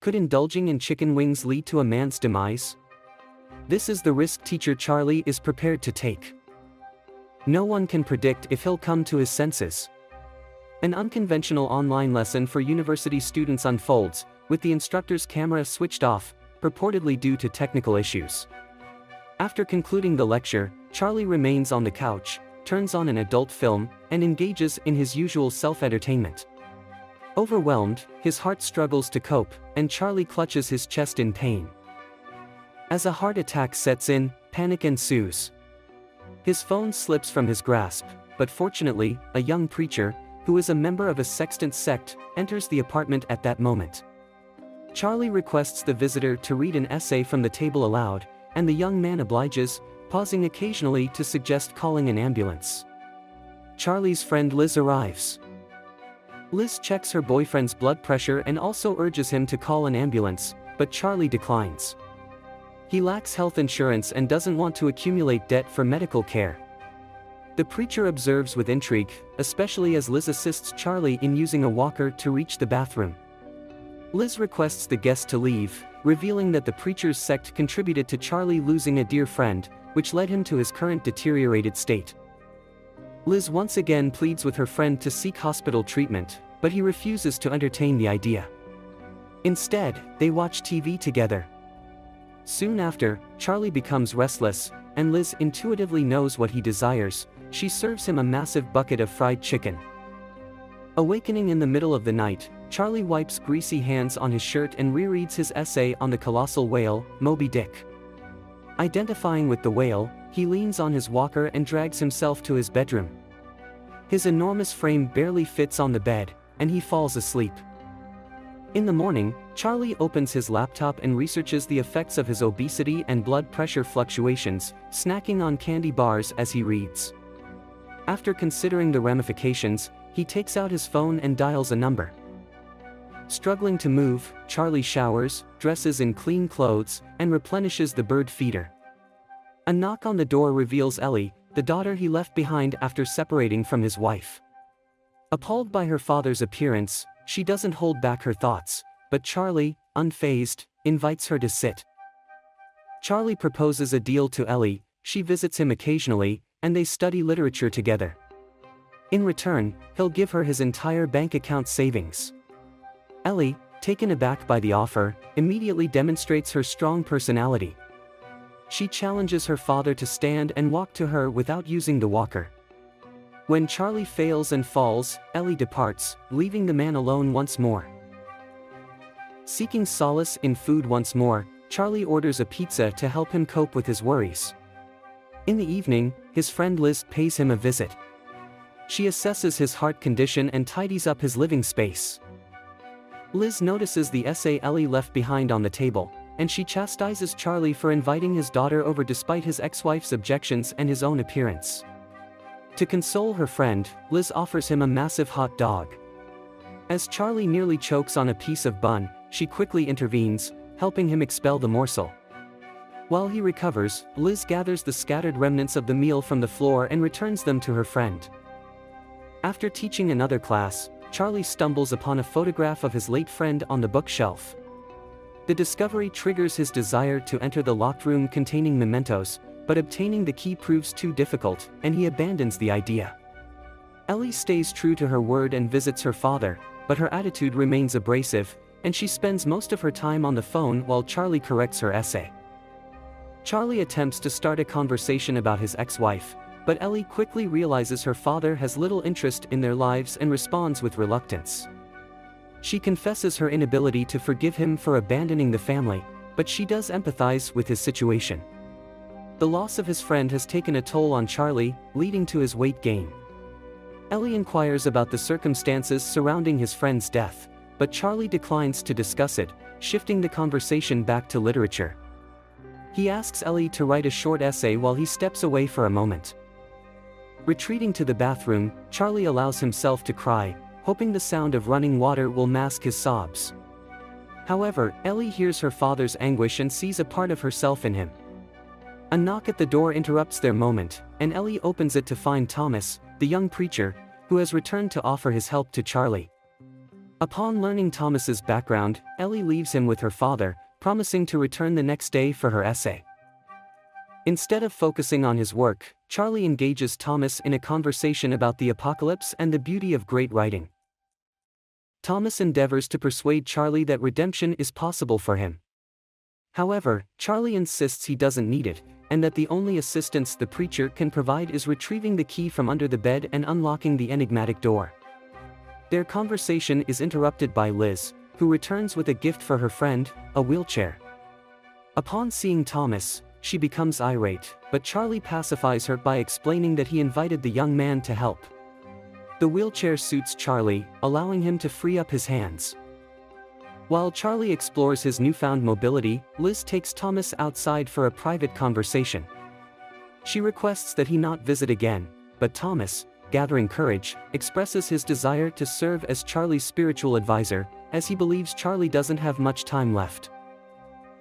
Could indulging in chicken wings lead to a man's demise? This is the risk teacher Charlie is prepared to take. No one can predict if he'll come to his senses. An unconventional online lesson for university students unfolds, with the instructor's camera switched off, purportedly due to technical issues. After concluding the lecture, Charlie remains on the couch, turns on an adult film, and engages in his usual self-entertainment. Overwhelmed, his heart struggles to cope, and Charlie clutches his chest in pain. As a heart attack sets in, panic ensues. His phone slips from his grasp, but fortunately, a young preacher, who is a member of a sextant sect, enters the apartment at that moment. Charlie requests the visitor to read an essay from the table aloud, and the young man obliges, pausing occasionally to suggest calling an ambulance. Charlie's friend Liz arrives. Liz checks her boyfriend's blood pressure and also urges him to call an ambulance, but Charlie declines. He lacks health insurance and doesn't want to accumulate debt for medical care. The preacher observes with intrigue, especially as Liz assists Charlie in using a walker to reach the bathroom. Liz requests the guest to leave, revealing that the preacher's sect contributed to Charlie losing a dear friend, which led him to his current deteriorated state. Liz once again pleads with her friend to seek hospital treatment, but he refuses to entertain the idea. Instead, they watch TV together. Soon after, Charlie becomes restless, and Liz intuitively knows what he desires. She serves him a massive bucket of fried chicken. Awakening in the middle of the night, Charlie wipes greasy hands on his shirt and rereads his essay on the colossal whale, Moby Dick. Identifying with the whale, he leans on his walker and drags himself to his bedroom. His enormous frame barely fits on the bed, and he falls asleep. In the morning, Charlie opens his laptop and researches the effects of his obesity and blood pressure fluctuations, snacking on candy bars as he reads. After considering the ramifications, he takes out his phone and dials a number. Struggling to move, Charlie showers, dresses in clean clothes, and replenishes the bird feeder. A knock on the door reveals Ellie, the daughter he left behind after separating from his wife. Appalled by her father's appearance, she doesn't hold back her thoughts, but Charlie, unfazed, invites her to sit. Charlie proposes a deal to Ellie. She visits him occasionally, and they study literature together. In return, he'll give her his entire bank account savings. Ellie, taken aback by the offer, immediately demonstrates her strong personality. She challenges her father to stand and walk to her without using the walker. When Charlie fails and falls, Ellie departs, leaving the man alone once more. Seeking solace in food once more, Charlie orders a pizza to help him cope with his worries. In the evening, his friend Liz pays him a visit. She assesses his heart condition and tidies up his living space. Liz notices the essay Ellie left behind on the table, and she chastises Charlie for inviting his daughter over despite his ex-wife's objections and his own appearance. To console her friend, Liz offers him a massive hot dog. As Charlie nearly chokes on a piece of bun, she quickly intervenes, helping him expel the morsel. While he recovers, Liz gathers the scattered remnants of the meal from the floor and returns them to her friend. After teaching another class, Charlie stumbles upon a photograph of his late friend on the bookshelf. The discovery triggers his desire to enter the locked room containing mementos, but obtaining the key proves too difficult, and he abandons the idea. Ellie stays true to her word and visits her father, but her attitude remains abrasive, and she spends most of her time on the phone while Charlie corrects her essay. Charlie attempts to start a conversation about his ex-wife, but Ellie quickly realizes her father has little interest in their lives and responds with reluctance. She confesses her inability to forgive him for abandoning the family, but she does empathize with his situation. The loss of his friend has taken a toll on Charlie, leading to his weight gain. Ellie inquires about the circumstances surrounding his friend's death, but Charlie declines to discuss it, shifting the conversation back to literature. He asks Ellie to write a short essay while he steps away for a moment. Retreating to the bathroom, Charlie allows himself to cry, hoping the sound of running water will mask his sobs. However, Ellie hears her father's anguish and sees a part of herself in him. A knock at the door interrupts their moment, and Ellie opens it to find Thomas, the young preacher, who has returned to offer his help to Charlie. Upon learning Thomas's background, Ellie leaves him with her father, promising to return the next day for her essay. Instead of focusing on his work, Charlie engages Thomas in a conversation about the apocalypse and the beauty of great writing. Thomas endeavors to persuade Charlie that redemption is possible for him. However, Charlie insists he doesn't need it, and that the only assistance the preacher can provide is retrieving the key from under the bed and unlocking the enigmatic door. Their conversation is interrupted by Liz, who returns with a gift for her friend, a wheelchair. Upon seeing Thomas, she becomes irate, but Charlie pacifies her by explaining that he invited the young man to help. The wheelchair suits Charlie, allowing him to free up his hands. While Charlie explores his newfound mobility, Liz takes Thomas outside for a private conversation. She requests that he not visit again, but Thomas, gathering courage, expresses his desire to serve as Charlie's spiritual advisor, as he believes Charlie doesn't have much time left.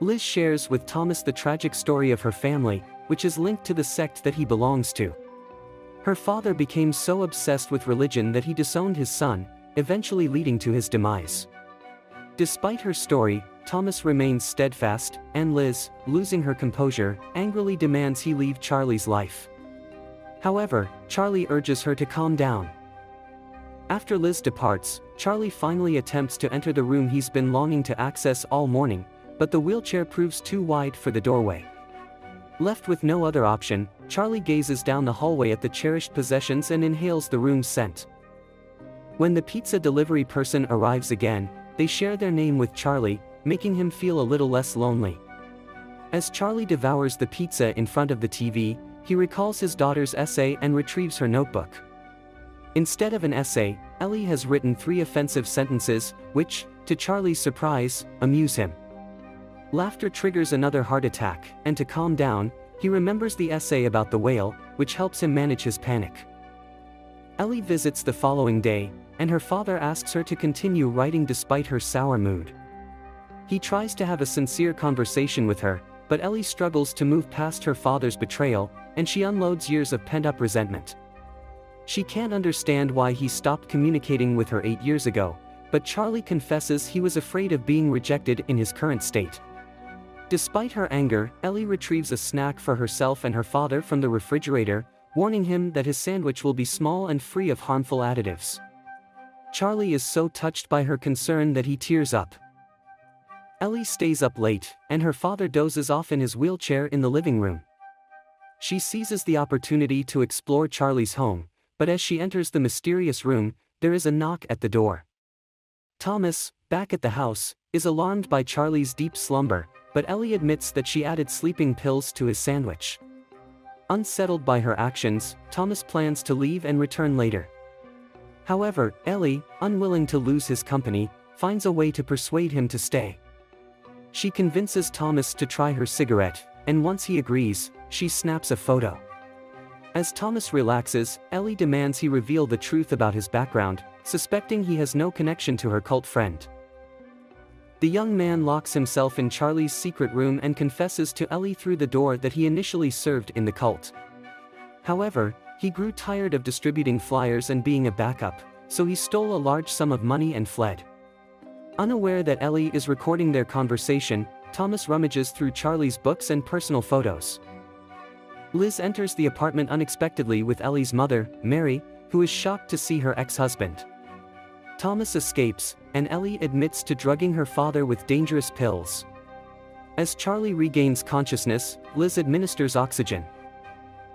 Liz shares with Thomas the tragic story of her family, which is linked to the sect that he belongs to. Her father became so obsessed with religion that he disowned his son, eventually leading to his demise. Despite her story, Thomas remains steadfast, and Liz, losing her composure, angrily demands he leave Charlie's life. However, Charlie urges her to calm down. After Liz departs, Charlie finally attempts to enter the room he's been longing to access all morning, but the wheelchair proves too wide for the doorway. Left with no other option, Charlie gazes down the hallway at the cherished possessions and inhales the room's scent. When the pizza delivery person arrives again, they share their name with Charlie, making him feel a little less lonely. As Charlie devours the pizza in front of the TV, he recalls his daughter's essay and retrieves her notebook. Instead of an essay, Ellie has written 3 offensive sentences, which, to Charlie's surprise, amuse him. Laughter triggers another heart attack, and to calm down, he remembers the essay about the whale, which helps him manage his panic. Ellie visits the following day, and her father asks her to continue writing despite her sour mood. He tries to have a sincere conversation with her, but Ellie struggles to move past her father's betrayal, and she unloads years of pent-up resentment. She can't understand why he stopped communicating with her 8 years ago, but Charlie confesses he was afraid of being rejected in his current state. Despite her anger, Ellie retrieves a snack for herself and her father from the refrigerator, warning him that his sandwich will be small and free of harmful additives. Charlie is so touched by her concern that he tears up. Ellie stays up late, and her father dozes off in his wheelchair in the living room. She seizes the opportunity to explore Charlie's home, but as she enters the mysterious room, there is a knock at the door. Thomas, back at the house, is alarmed by Charlie's deep slumber, but Ellie admits that she added sleeping pills to his sandwich. Unsettled by her actions, Thomas plans to leave and return later. However, Ellie, unwilling to lose his company, finds a way to persuade him to stay. She convinces Thomas to try her cigarette, and once he agrees, she snaps a photo. As Thomas relaxes, Ellie demands he reveal the truth about his background, suspecting he has no connection to her cult friend. The young man locks himself in Charlie's secret room and confesses to Ellie through the door that he initially served in the cult. However, he grew tired of distributing flyers and being a backup, so he stole a large sum of money and fled. Unaware that Ellie is recording their conversation, Thomas rummages through Charlie's books and personal photos. Liz enters the apartment unexpectedly with Ellie's mother, Mary, who is shocked to see her ex-husband. Thomas escapes, and Ellie admits to drugging her father with dangerous pills. As Charlie regains consciousness, Liz administers oxygen.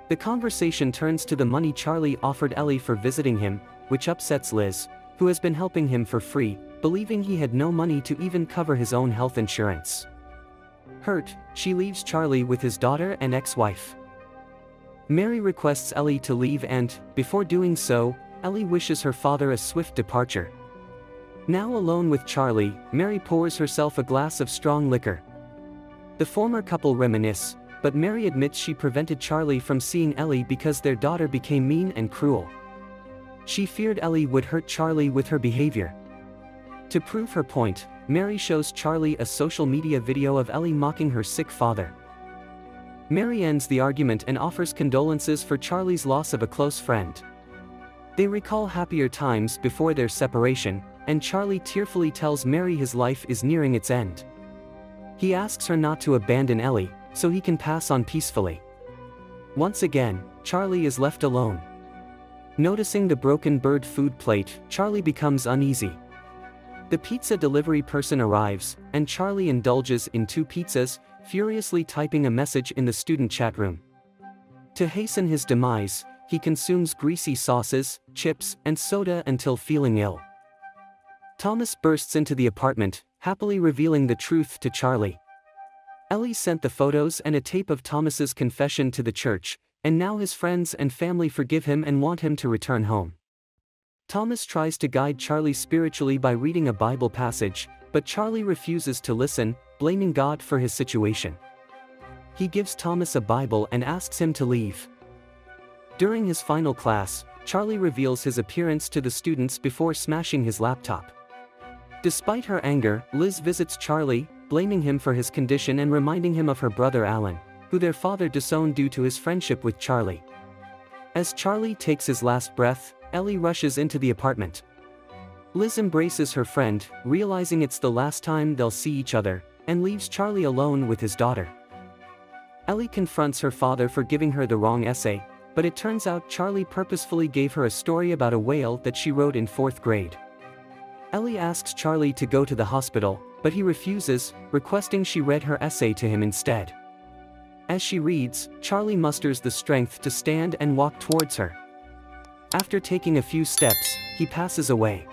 The conversation turns to the money Charlie offered Ellie for visiting him, which upsets Liz, who has been helping him for free, believing he had no money to even cover his own health insurance. Hurt, she leaves Charlie with his daughter and ex-wife. Mary requests Ellie to leave and, before doing so, Ellie wishes her father a swift departure. Now alone with Charlie, Mary pours herself a glass of strong liquor. The former couple reminisce, but Mary admits she prevented Charlie from seeing Ellie because their daughter became mean and cruel. She feared Ellie would hurt Charlie with her behavior. To prove her point, Mary shows Charlie a social media video of Ellie mocking her sick father. Mary ends the argument and offers condolences for Charlie's loss of a close friend. They recall happier times before their separation, and Charlie tearfully tells Mary his life is nearing its end. He asks her not to abandon Ellie, so he can pass on peacefully. Once again, Charlie is left alone. Noticing the broken bird food plate, Charlie becomes uneasy. The pizza delivery person arrives, and Charlie indulges in 2 pizzas, furiously typing a message in the student chat room. To hasten his demise, he consumes greasy sauces, chips, and soda until feeling ill. Thomas bursts into the apartment, happily revealing the truth to Charlie. Ellie sent the photos and a tape of Thomas's confession to the church, and now his friends and family forgive him and want him to return home. Thomas tries to guide Charlie spiritually by reading a Bible passage, but Charlie refuses to listen, blaming God for his situation. He gives Thomas a Bible and asks him to leave. During his final class, Charlie reveals his appearance to the students before smashing his laptop. Despite her anger, Liz visits Charlie, blaming him for his condition and reminding him of her brother Alan, who their father disowned due to his friendship with Charlie. As Charlie takes his last breath, Ellie rushes into the apartment. Liz embraces her friend, realizing it's the last time they'll see each other, and leaves Charlie alone with his daughter. Ellie confronts her father for giving her the wrong essay, but it turns out Charlie purposefully gave her a story about a whale that she wrote in 4th grade. Ellie asks Charlie to go to the hospital, but he refuses, requesting she read her essay to him instead. As she reads, Charlie musters the strength to stand and walk towards her. After taking a few steps, he passes away.